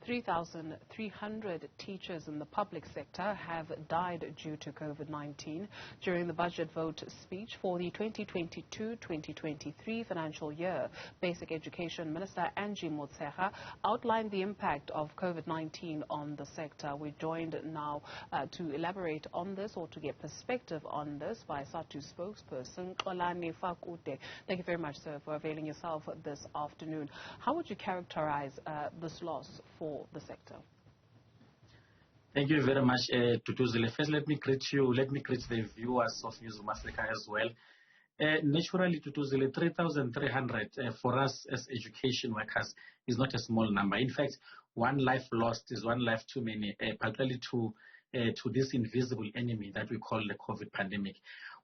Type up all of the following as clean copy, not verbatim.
3,300 teachers in the public sector have died due to COVID-19. During the budget vote speech for the 2022-2023 financial year, Basic Education Minister Angie Motshekga outlined the impact of COVID-19 on the sector. We're joined now to elaborate on this or to get perspective on this by Sadtu spokesperson Xolani Fakude. Thank you very much, sir, for availing yourself this afternoon. How would you characterize this loss for the sector? Thank you very much, Tutuzile. First, let me greet you. Let me greet the viewers of Newzroom Afrika as well. Naturally, Tutuzile, 3,300 for us as education workers is not a small number. In fact, one life lost is one life too many, particularly to this invisible enemy that we call the COVID pandemic.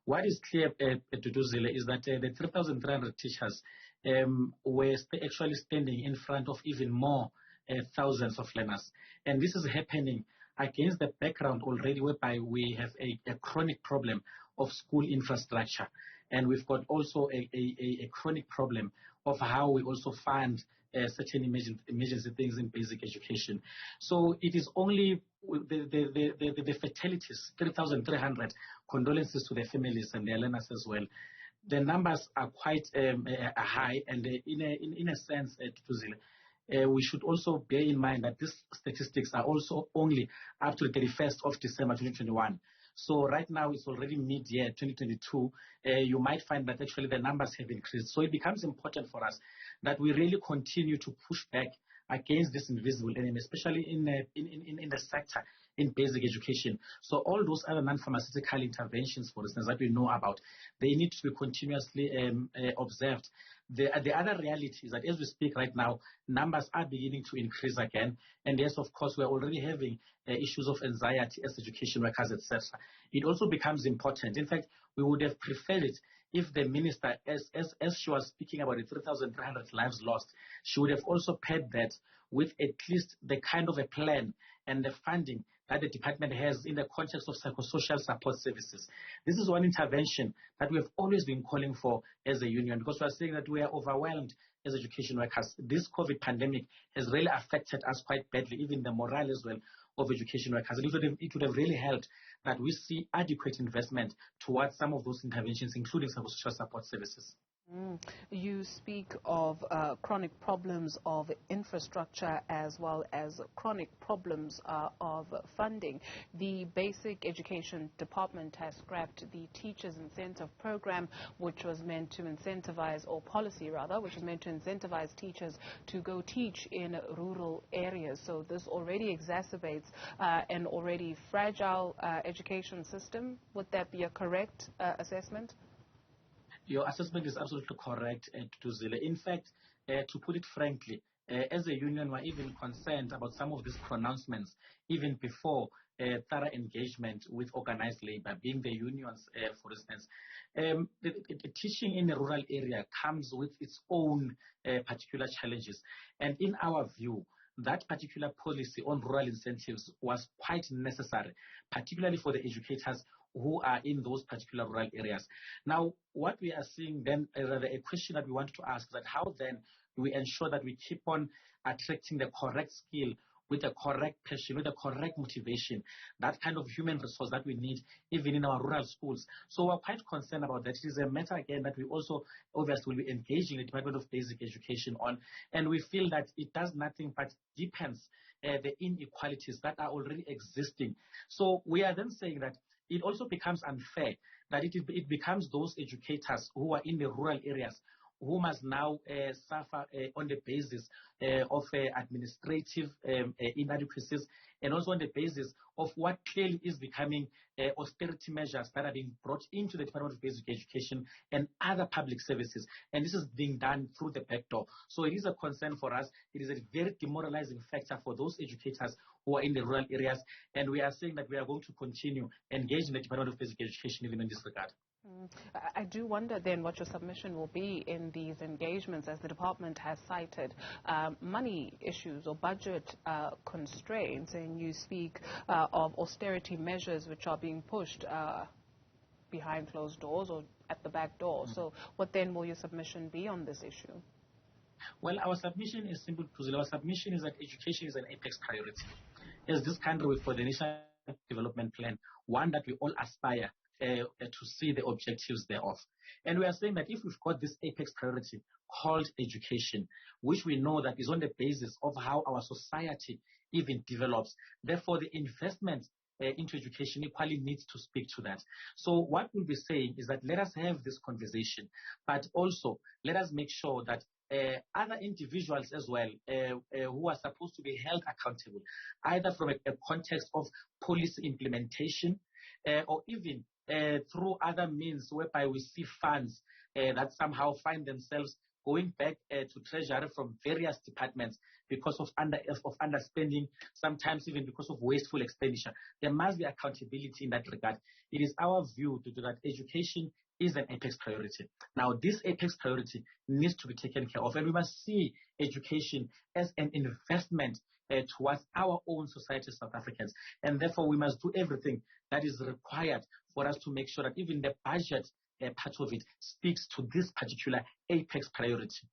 What is clear, Tutuzile, is that the 3,300 teachers were actually standing in front of even more thousands of learners. And this is happening against the background already whereby we have a chronic problem of school infrastructure. And we've got also a chronic problem of how we also fund certain emergency things in basic education. So it is only the fatalities, 3,300, condolences to their families and their learners as well. The numbers are quite high, and in a sense, we should also bear in mind that these statistics are also only up to the 31st of December 2021. So right now it's already mid-year 2022. You might find that actually the numbers have increased. So it becomes important for us that we really continue to push back against this invisible enemy, especially in the sector, in basic education. So all those other non-pharmaceutical interventions, for instance, that we know about, they need to be continuously observed. The other reality is that as we speak right now, numbers are beginning to increase again. And yes, of course, we're already having issues of anxiety as education workers, etc. It also becomes important. In fact, we would have preferred it if the minister, as she was speaking about the 3,300 lives lost, she would have also paired that with at least the kind of a plan and the funding that the department has in the context of psychosocial support services. This is one intervention that we have always been calling for as a union, because we are saying that we are overwhelmed as education workers. This COVID pandemic has really affected us quite badly, even the morale as well of education workers. And it would have really helped that we see adequate investment towards some of those interventions, including psychosocial support services. You speak of chronic problems of infrastructure as well as chronic problems of funding. The Basic Education Department has scrapped the Teachers Incentive Program, which was meant to incentivize, or policy rather, which was meant to incentivize teachers to go teach in rural areas. So this already exacerbates an already fragile education system. Would that be a correct assessment? Your assessment is absolutely correct, Tutuzile. In fact, to put it frankly, as a union, we're even concerned about some of these pronouncements, even before thorough engagement with organized labor, being the unions, for instance. The teaching in a rural area comes with its own particular challenges. And in our view, that particular policy on rural incentives was quite necessary, particularly for the educators who are in those particular rural areas. Now, what we are seeing then, a question that we want to ask is that how then do we ensure that we keep on attracting the correct skill with the correct passion, with the correct motivation, that kind of human resource that we need even in our rural schools. So we're quite concerned about that. It is a matter, again, that we also obviously will be engaging the Department of Basic Education on, and we feel that it does nothing but deepens the inequalities that are already existing. So we are then saying that it also becomes unfair that it becomes those educators who are in the rural areas who must now suffer on the basis of administrative inadequacies, and also on the basis of what clearly is becoming austerity measures that are being brought into the Department of Basic Education and other public services. And this is being done through the back door. So it is a concern for us. It is a very demoralizing factor for those educators who are in the rural areas. And we are saying that we are going to continue engaging the Department of Basic Education even in this regard. I do wonder then what your submission will be in these engagements, as the department has cited money issues or budget constraints, and you speak of austerity measures which are being pushed behind closed doors or at the back door. So what then will your submission be on this issue? Well, our submission is simple. Our submission is that education is an apex priority. As this country, with for the National Development Plan, one that we all aspire to see the objectives thereof. And we are saying that if we've got this apex priority called education, which we know that is on the basis of how our society even develops, therefore the investment into education equally needs to speak to that. So what we'll be saying is that let us have this conversation, but also let us make sure that other individuals as well who are supposed to be held accountable, either from a context of policy implementation or even through other means whereby we see funds that somehow find themselves going back to treasury from various departments because of underspending, sometimes even because of wasteful expenditure. There must be accountability in that regard. It is our view to do that education is an apex priority. Now, this apex priority needs to be taken care of, and we must see education as an investment towards our own society, South Africans. And therefore, we must do everything that is required for us to make sure that even the budget part of it speaks to this particular apex priority.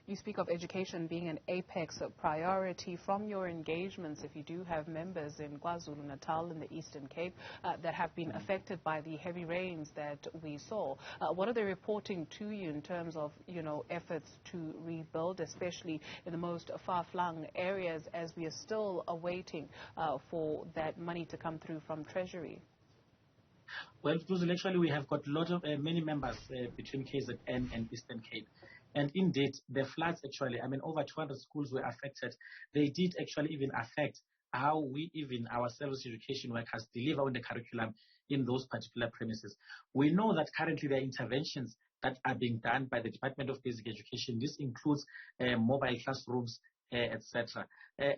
You speak of education being an apex priority. From your engagements, if you do have members in KwaZulu-Natal and the Eastern Cape that have been affected by the heavy rains that we saw, what are they reporting to you in terms of, efforts to rebuild, especially in the most far-flung areas, as we are still awaiting for that money to come through from Treasury? Well, actually, we have got many members between KZN and Eastern Cape. And indeed, the floods actually, over 200 schools were affected. They did actually even affect how we even ourselves education workers deliver on the curriculum in those particular premises. We know that currently there are interventions that are being done by the Department of Basic Education. This includes mobile classrooms, etc.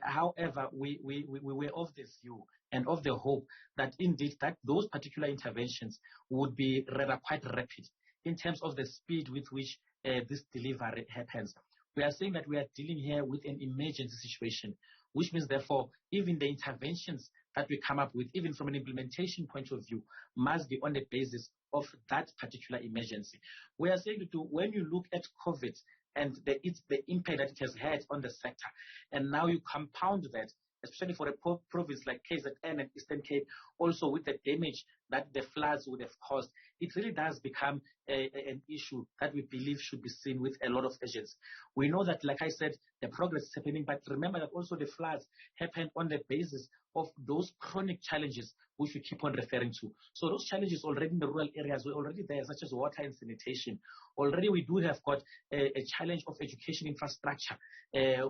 However, we were of this view and of the hope that indeed that those particular interventions would be rather quite rapid in terms of the speed with which this delivery happens. We are saying that we are dealing here with an emergency situation, which means therefore even the interventions that we come up with, even from an implementation point of view, must be on the basis of that particular emergency. We are saying that when you look at COVID and the impact that it has had on the sector, and now you compound that, especially for a province like KZN and Eastern Cape, also with the damage that the floods would have caused, it really does become an issue that we believe should be seen with a lot of urgency. We know that, like I said, the progress is happening, but remember that also the floods happened on the basis of those chronic challenges which we keep on referring to. So those challenges already in the rural areas were already there, such as water and sanitation. Already we do have got a challenge of education infrastructure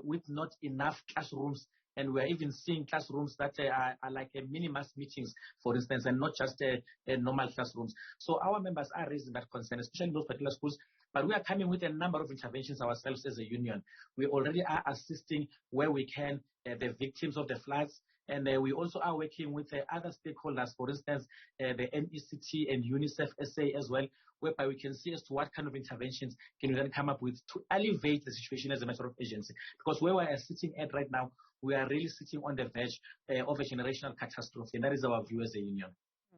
with not enough classrooms. And we're even seeing classrooms that are like mini-mass meetings, for instance, and not just normal classrooms. So our members are raising that concern, especially in those particular schools. But we are coming with a number of interventions ourselves as a union. We already are assisting where we can the victims of the floods. And we also are working with other stakeholders, for instance, the NECT and UNICEF SA as well, whereby we can see as to what kind of interventions can we then come up with to elevate the situation as a matter of urgency. Because where we are sitting at right now, we are really sitting on the verge of a generational catastrophe, and that is our view as a union.